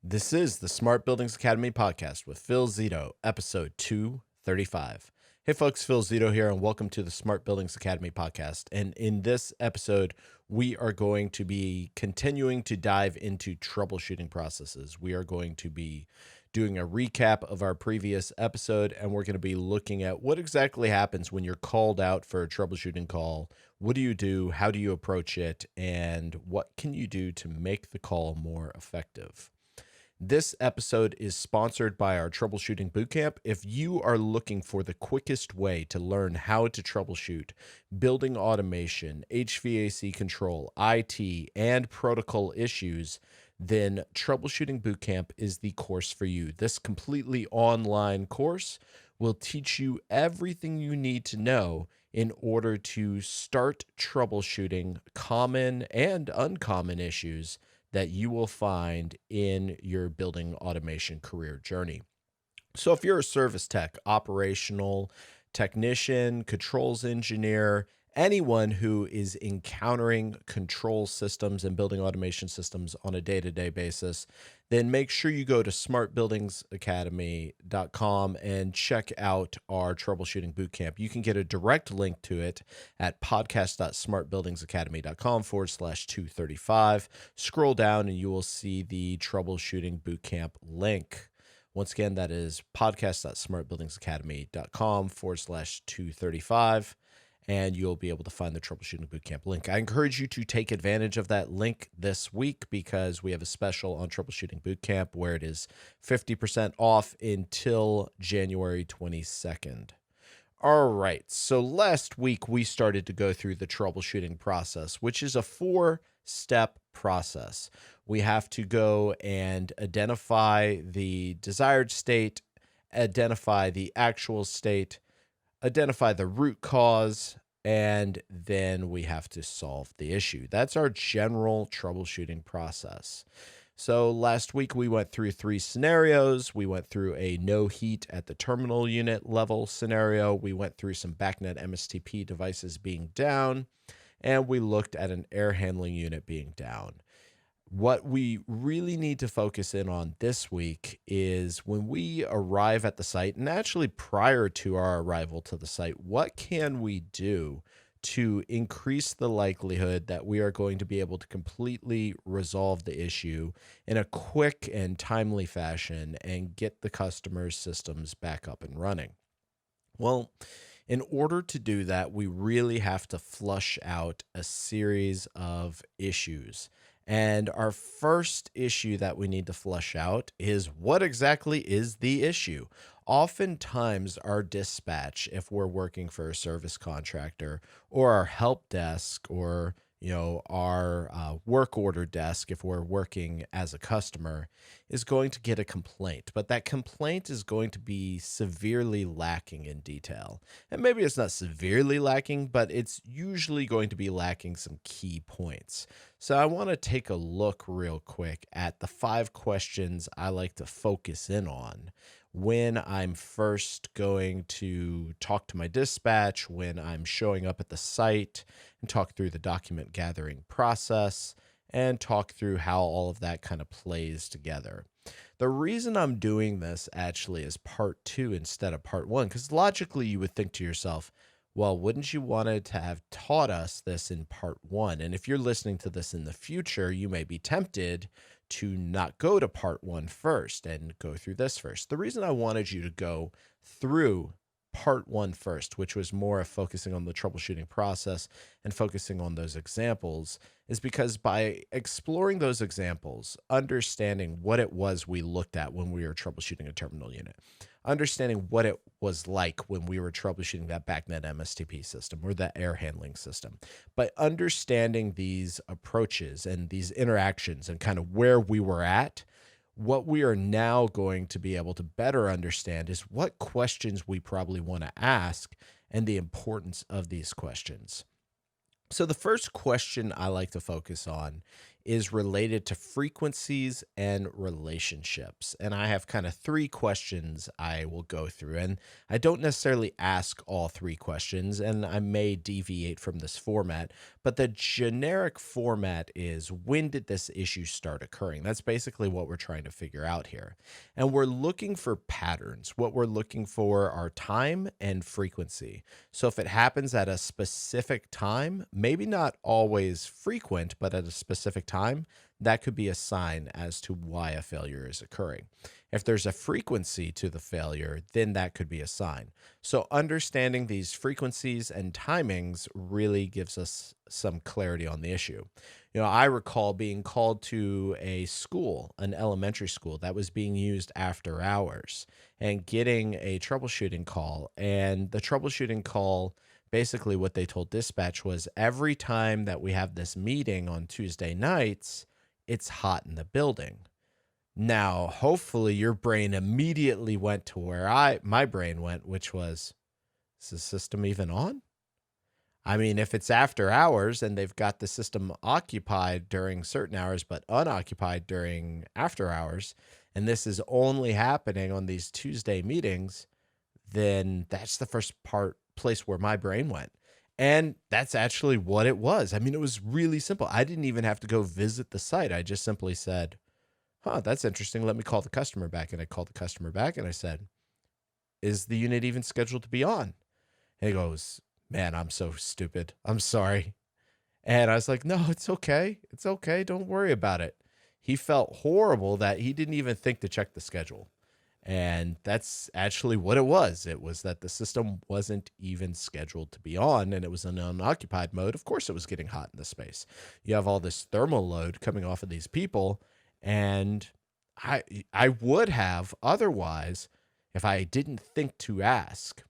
This is the Smart Buildings Academy podcast with Phil Zito, episode 235. Hey folks, Phil Zito here, and welcome to the Smart Buildings Academy podcast. And in this episode, we are going to be continuing to dive into troubleshooting processes. We are going to be doing a recap of our previous episode, and we're going to be looking at what exactly happens when you're called out for a troubleshooting call. What do you do? How do you approach it? And what can you do to make the call more effective? This episode is sponsored by our Troubleshooting Bootcamp. If you are looking for the quickest way to learn how to troubleshoot building automation, HVAC control, IT, and protocol issues, then Troubleshooting Bootcamp is the course for you. This completely online course will teach you everything you need to know in order to start troubleshooting common and uncommon issues that you will find in your building automation career journey. So if you're a service tech, operational technician, controls engineer, anyone who is encountering control systems and building automation systems on a day-to-day basis, then make sure you go to smartbuildingsacademy.com and check out our Troubleshooting Bootcamp. You can get a direct link to it at podcast.smartbuildingsacademy.com/235. Scroll down and you will see the Troubleshooting Bootcamp link. Once again, that is podcast.smartbuildingsacademy.com/235. And you'll be able to find the Troubleshooting Bootcamp link. I encourage you to take advantage of that link this week because we have a special on Troubleshooting Bootcamp where it is 50% off until January 22nd. All right, so last week we started to go through the troubleshooting process, which is a 4-step process. We have to go and identify the desired state, identify the actual state, identify the root cause, and then we have to solve the issue. That's our general troubleshooting process. So last week we went through 3 scenarios. We went through a no heat at the terminal unit level scenario. We went through some BACnet MSTP devices being down, and we looked at an air handling unit being down. What we really need to focus in on this week is when we arrive at the site, and actually prior to our arrival to the site, what can we do to increase the likelihood that we are going to be able to completely resolve the issue in a quick and timely fashion and get the customer's systems back up and running? Well, in order to do that, we really have to flush out a series of issues. And our first issue that we need to flush out is what exactly is the issue? Oftentimes, our dispatch, if we're working for a service contractor, or our help desk, or our work order desk, if we're working as a customer, is going to get a complaint. But that complaint is going to be severely lacking in detail. And maybe it's not severely lacking, but it's usually going to be lacking some key points. So I want to take a look real quick at the 5 questions I like to focus in on when I'm first going to talk to my dispatch, when I'm showing up at the site, and talk through the document gathering process, and talk through how all of that kind of plays together. The reason I'm doing this actually is part 2 instead of part 1, because logically you would think to yourself, well, wouldn't you want to have taught us this in part 1? And if you're listening to this in the future, you may be tempted to not go to part 1 first and go through this first. The reason I wanted you to go through part 1 first, which was more of focusing on the troubleshooting process and focusing on those examples, is because by exploring those examples, understanding what it was we looked at when we were troubleshooting a terminal unit, understanding what it was like when we were troubleshooting that BACnet MSTP system or that air handling system, by understanding these approaches and these interactions and kind of where we were at, what we are now going to be able to better understand is what questions we probably want to ask and the importance of these questions. So the first question I like to focus on is related to frequencies and relationships. And I have kind of three questions I will go through. And I don't necessarily ask all three questions, and I may deviate from this format, but the generic format is, when did this issue start occurring? That's basically what we're trying to figure out here. And we're looking for patterns. What we're looking for are time and frequency. So if it happens at a specific time, maybe not always frequent, but at a specific time, that could be a sign as to why a failure is occurring. If there's a frequency to the failure, then that could be a sign. So understanding these frequencies and timings really gives us some clarity on the issue. I recall being called to a school, an elementary school that was being used after hours, and getting a troubleshooting call. And the troubleshooting call, basically what they told dispatch was, every time that we have this meeting on Tuesday nights, it's hot in the building. Now, hopefully your brain immediately went to where my brain went, which was, is the system even on? I mean, if it's after hours and they've got the system occupied during certain hours, but unoccupied during after hours, and this is only happening on these Tuesday meetings, then that's the first place where my brain went. And that's actually what it was. I mean, it was really simple. I didn't even have to go visit the site. I just simply said, that's interesting. Let me call the customer back. And I called the customer back and I said, is the unit even scheduled to be on? And he goes, man, I'm so stupid. I'm sorry. And I was like, no, it's okay. It's okay. Don't worry about it. He felt horrible that he didn't even think to check the schedule. And that's actually what it was. It was that the system wasn't even scheduled to be on, and it was in unoccupied mode. Of course, it was getting hot in the space. You have all this thermal load coming off of these people, and I would have otherwise, if I didn't think to ask,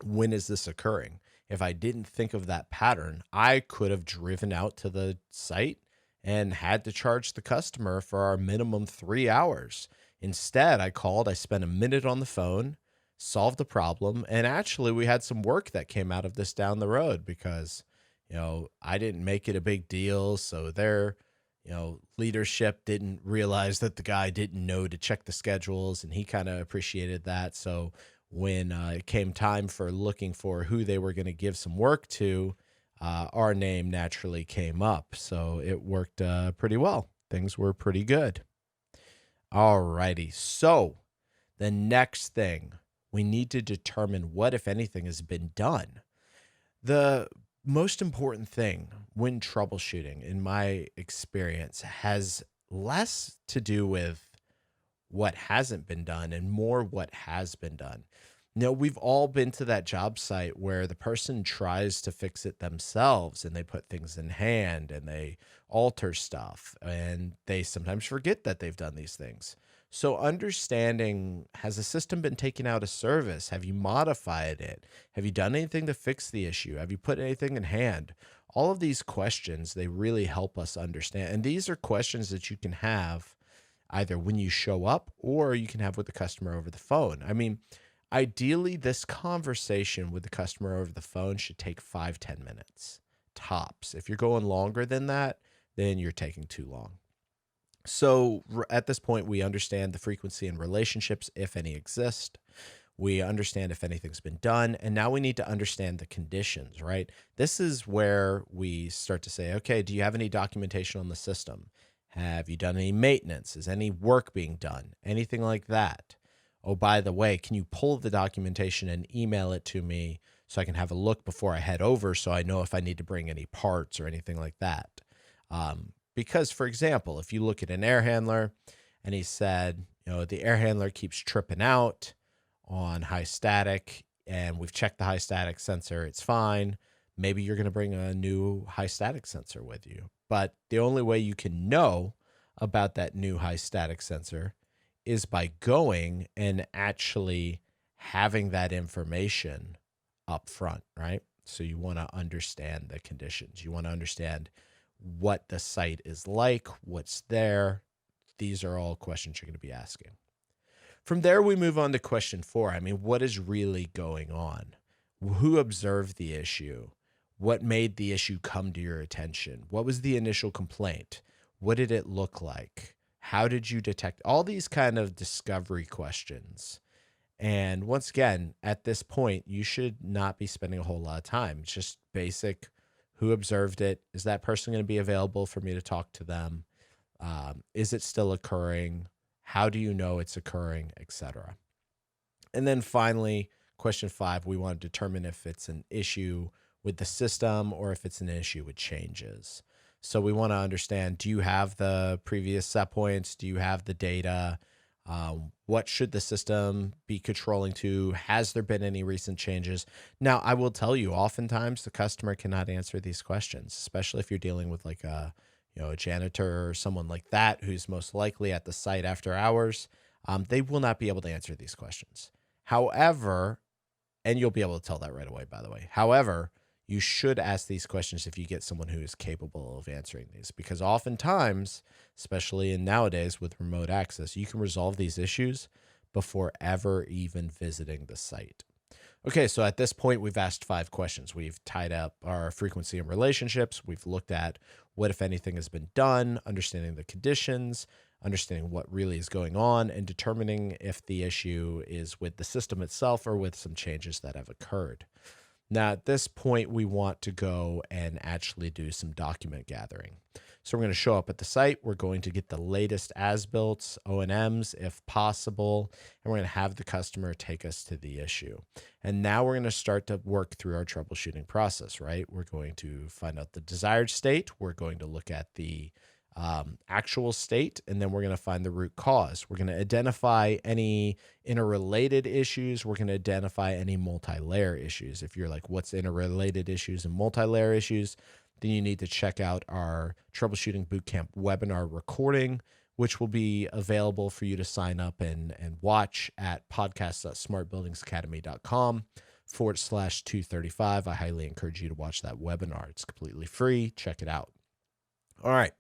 when is this occurring? If I didn't think of that pattern, I could have driven out to the site and had to charge the customer for our minimum 3 hours. Instead, I called, I spent a minute on the phone, solved the problem, and actually we had some work that came out of this down the road because, I didn't make it a big deal. So their, leadership didn't realize that the guy didn't know to check the schedules, and he kind of appreciated that. So when it came time for looking for who they were going to give some work to, our name naturally came up. So it worked pretty well. Things were pretty good. Alrighty, so the next thing, we need to determine what, if anything, has been done. The most important thing when troubleshooting, in my experience, has less to do with what hasn't been done and more what has been done. We've all been to that job site where the person tries to fix it themselves and they put things in hand and they alter stuff and they sometimes forget that they've done these things. So understanding, has the system been taken out of service? Have you modified it? Have you done anything to fix the issue? Have you put anything in hand? All of these questions, they really help us understand. And these are questions that you can have either when you show up or you can have with the customer over the phone. I mean, ideally, this conversation with the customer over the phone should take 5-10 minutes tops. If you're going longer than that, then you're taking too long. So at this point, we understand the frequency and relationships, if any exist. We understand if anything's been done. And now we need to understand the conditions, right? This is where we start to say, okay, do you have any documentation on the system? Have you done any maintenance? Is any work being done? Anything like that? Oh, by the way, can you pull the documentation and email it to me so I can have a look before I head over so I know if I need to bring any parts or anything like that? Because, for example, if you look at an air handler and he said, the air handler keeps tripping out on high static and we've checked the high static sensor, it's fine. Maybe you're going to bring a new high static sensor with you. But the only way you can know about that new high static sensor is by going and actually having that information up front, right? So you want to understand the conditions. You want to understand what the site is like, what's there. These are all questions you're going to be asking. From there, we move on to question 4. I mean, what is really going on? Who observed the issue? What made the issue come to your attention? What was the initial complaint? What did it look like? How did you detect all these kind of discovery questions? And once again, at this point, you should not be spending a whole lot of time. It's just basic. Who observed it? Is that person going to be available for me to talk to them? Is it still occurring? How do you know it's occurring, etc.? And then finally, question 5, we want to determine if it's an issue with the system or if it's an issue with changes. So we want to understand, do you have the previous set points? Do you have the data? What should the system be controlling to? Has there been any recent changes? Now, I will tell you, oftentimes the customer cannot answer these questions, especially if you're dealing with like a janitor or someone like that who's most likely at the site after hours. They will not be able to answer these questions. However, and you'll be able to tell that right away, by the way. However, you should ask these questions if you get someone who is capable of answering these, because oftentimes, especially in nowadays with remote access, you can resolve these issues before ever even visiting the site. Okay, so at this point, we've asked 5 questions. We've tied up our frequency and relationships. We've looked at what, if anything, has been done, understanding the conditions, understanding what really is going on, and determining if the issue is with the system itself or with some changes that have occurred. Now, at this point, we want to go and actually do some document gathering. So we're going to show up at the site. We're going to get the latest as-built, O&Ms if possible, and we're going to have the customer take us to the issue. And now we're going to start to work through our troubleshooting process, right? We're going to find out the desired state. We're going to look at the actual state, and then we're going to find the root cause. We're going to identify any interrelated issues. We're going to identify any multi-layer issues. If you're like, what's interrelated issues and multi-layer issues, then you need to check out our Troubleshooting Bootcamp webinar recording, which will be available for you to sign up and watch at podcast.smartbuildingsacademy.com/235. I highly encourage you to watch that webinar. It's completely free. Check it out. All right.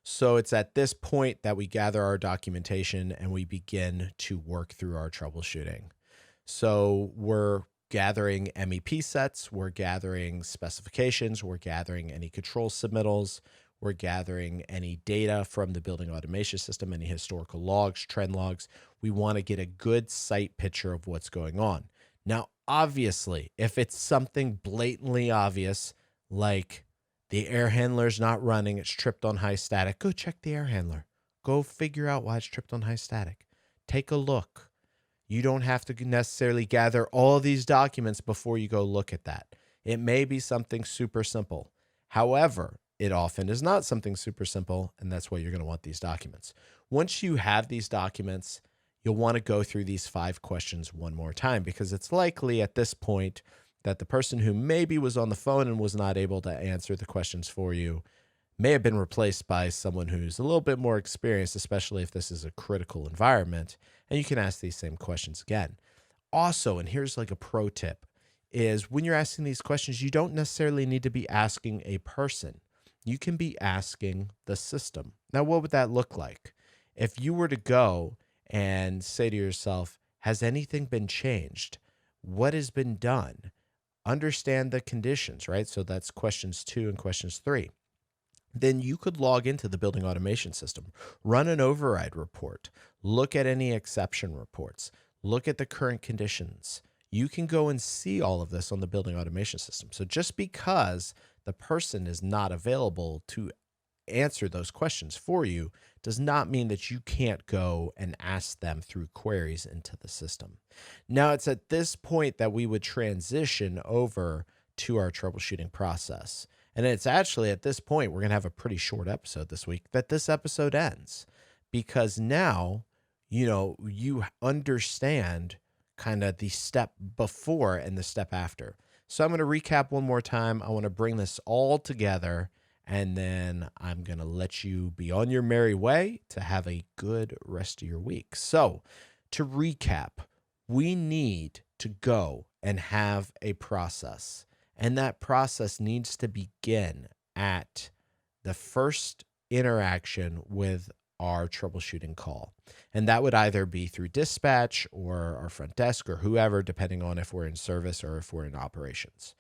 So it's at this point that we gather our documentation and we begin to work through our troubleshooting. So we're gathering MEP sets, we're gathering specifications, we're gathering any control submittals, we're gathering any data from the building automation system, any historical logs, trend logs. We want to get a good site picture of what's going on. Now, obviously, if it's something blatantly obvious, like the air handler's not running, it's tripped on high static, go check the air handler. Go figure out why it's tripped on high static. Take a look. You don't have to necessarily gather all these documents before you go look at that. It may be something super simple. However, it often is not something super simple, and that's why you're going to want these documents. Once you have these documents, you'll want to go through these 5 questions one more time, because it's likely at this point that the person who maybe was on the phone and was not able to answer the questions for you may have been replaced by someone who's a little bit more experienced, especially if this is a critical environment, and you can ask these same questions again. Also, and here's like a pro tip, is when you're asking these questions, you don't necessarily need to be asking a person. You can be asking the system. Now, what would that look like? If you were to go and say to yourself, has anything been changed? What has been done? Understand the conditions, right? So that's questions 2 and questions 3. Then you could log into the building automation system, run an override report, look at any exception reports, look at the current conditions. You can go and see all of this on the building automation system. So just because the person is not available to answer those questions for you does not mean that you can't go and ask them through queries into the system. Now, it's at this point that we would transition over to our troubleshooting process. And it's actually at this point, we're going to have a pretty short episode this week, that this episode ends, because now, you understand kind of the step before and the step after. So I'm going to recap one more time. I want to bring this all together, and then I'm going to let you be on your merry way to have a good rest of your week. So to recap, we need to go and have a process. And that process needs to begin at the first interaction with our troubleshooting call. And that would either be through dispatch or our front desk or whoever, depending on if we're in service or if we're in operations.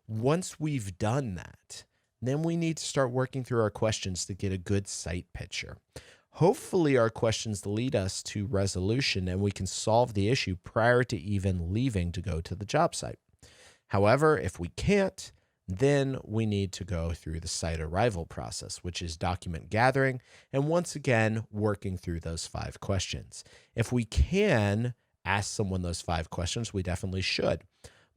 Once we've done that, Then we need to start working through our questions to get a good site picture. Hopefully, our questions lead us to resolution and we can solve the issue prior to even leaving to go to the job site. However, if we can't, then we need to go through the site arrival process, which is document gathering, and once again, working through those 5 questions. If we can ask someone those 5 questions, we definitely should.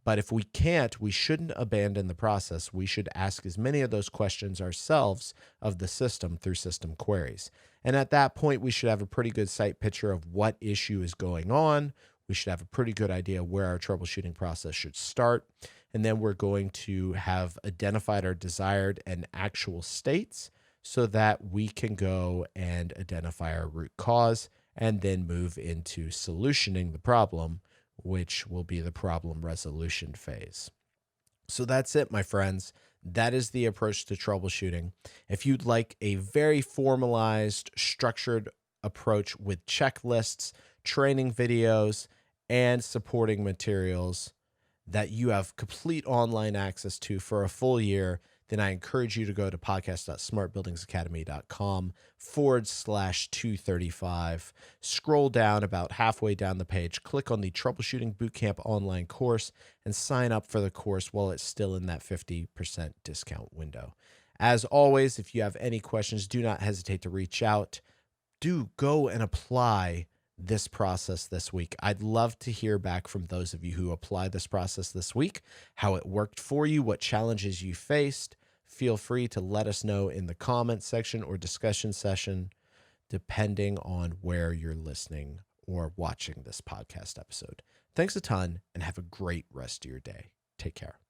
But if we can't, we shouldn't abandon the process. We should ask as many of those questions ourselves of the system through system queries. And at that point, we should have a pretty good site picture of what issue is going on. We should have a pretty good idea where our troubleshooting process should start. And then we're going to have identified our desired and actual states so that we can go and identify our root cause and then move into solutioning the problem, which will be the problem resolution phase. So that's it, my friends. That is the approach to troubleshooting. If you'd like a very formalized, structured approach with checklists, training videos, and supporting materials that you have complete online access to for a full year, then I encourage you to go to podcast.smartbuildingsacademy.com/235. Scroll down about halfway down the page, click on the Troubleshooting Bootcamp online course, and sign up for the course while it's still in that 50% discount window. As always, if you have any questions, do not hesitate to reach out. Do go and apply this process this week. I'd love to hear back from those of you who applied this process this week, how it worked for you, what challenges you faced. Feel free to let us know in the comments section or discussion session, depending on where you're listening or watching this podcast episode. Thanks a ton and have a great rest of your day. Take care.